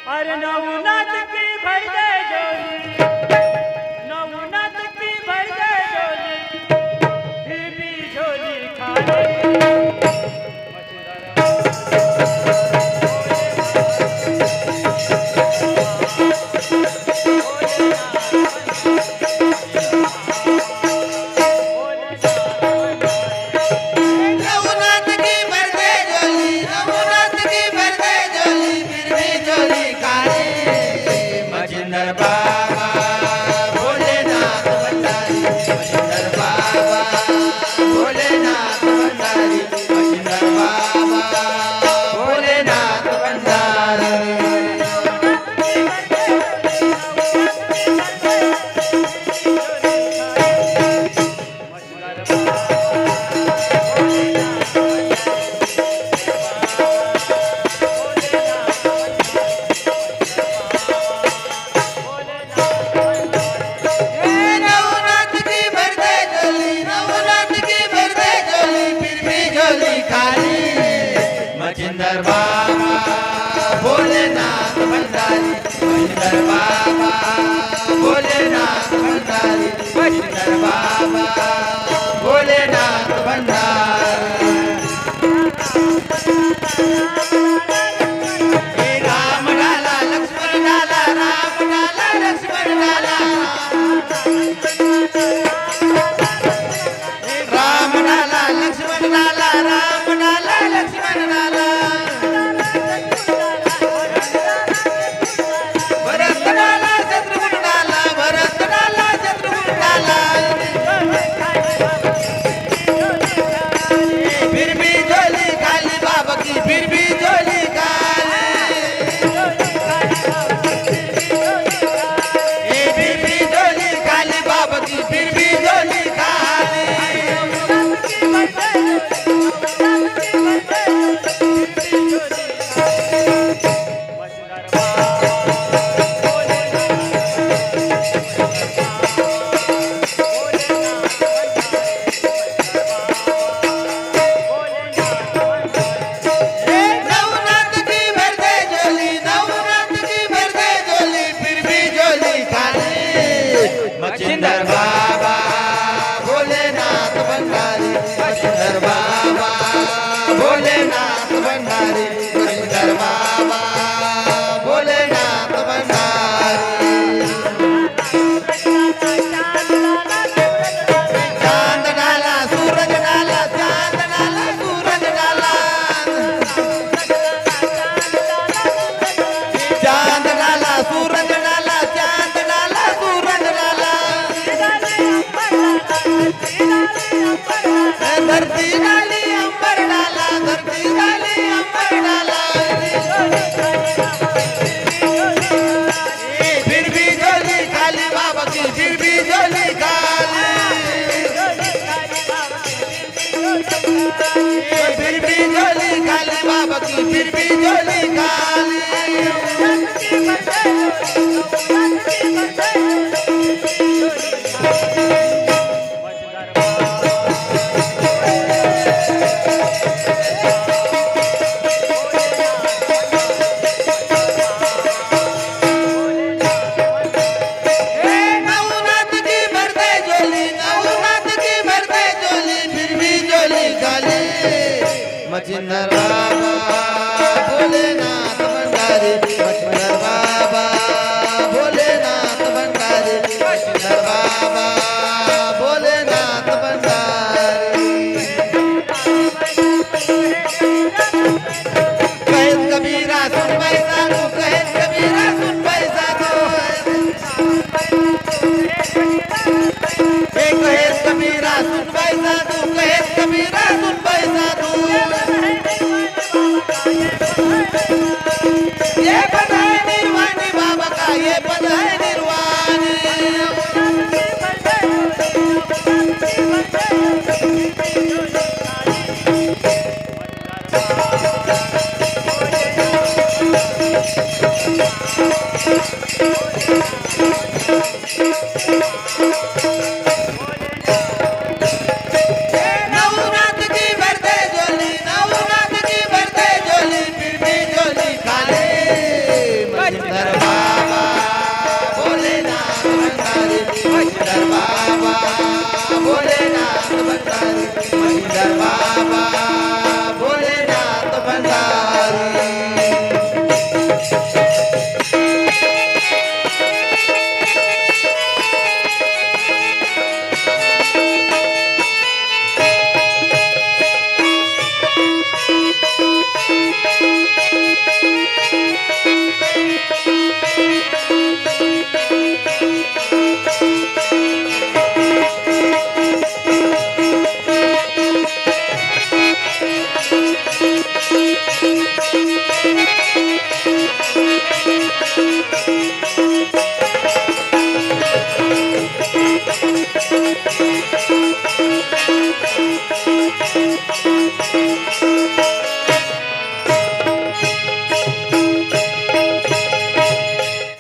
अरे नवनाथ की भर दे जोली, नवनाथ की भर दे जोली, फिर भी झोली खाली। नवनाथ की भर दे झोली, नवनाथ की भर दे झोली, फिर भी झोली खाली। मच्छिंदर बाबा भोलेनाथ भंडारी, मच्छिंदर बाबा भोलेनाथ भंडारी, मच्छिंदर बाबा भोलेनाथ भंडारी। नवनाथ की भर दे झोली, नवनाथ की भर दे झोली, फिर भी झोली खाली। मच्छिंदर बाबा भोलेनाथ भंडारी, मच्छिंदर बाबा भोलेनाथ भंडारी, मच्छिंदर बाबा भोलेनाथ भंडारी। राम डाला लक्ष्मण डाला, राम डाला लक्ष्मण डाला, राम डाला लक्ष्मण डाला, राम डाला लक्ष्मण डाला। भरत डाला शत्रुघ्न डाला, भरत डाला शत्रुघ्न डाला, फिर भी झोली खाली बाबा की, फिर भी झोली खाली। फिर भी झोली खाली बाबा की, फिर भी झोली खाली। नवनाथ की भर दे झोली, नवनाथ की भर दे झोली, फिर भी झोली खाली। मच्छिंदर बाबा भोलेनाथ भंडारी, मच्छिंदर बाबा भोलेनाथ भंडारी, मच्छिंदर बाबा भोलेनाथ भंडारी। चांद डाला सूरज डाला, चांद डाला सूरज डाला, चांद डाला सूरज डाला, चांद डाला सूरज डाला। धरती डाली अंबर डाला, धरती डाली अंबर डाला, फिर भी झोली खाली बाबा की, फिर भी झोली खाली। फिर भी झोली खाली बाबा की, फिर भी झोली खाली। नवनाथ की भर दे झोली, नवनाथ की भर दे झोली, फिर भी झोली खाली। मच्छिंदर बाबा भोलेनाथ भंडारी, मच्छिंदर बाबा भोलेनाथ भंडारी, मच्छिंदर बाबा भोलेनाथ भंडारी। कहे कबीरा सुन भाई साधु, कहे कबीरा सुन भाई साधु, कहे कबीरा सुन भाई साधु, कहे कबीरा सुन भाई साधु। ये पद है निर्वाणी बाबा का, ये पद है निर्वाणी। नवनाथ की भर दे झोली, नवनाथ की भर दे झोली, फिर भी झोली खाली। महीधर बाबा भोलेनाथ भंडारी महीधर बाबा भोलेनाथ भंडारी महीधर बाबा भोलेनाथ भंडारी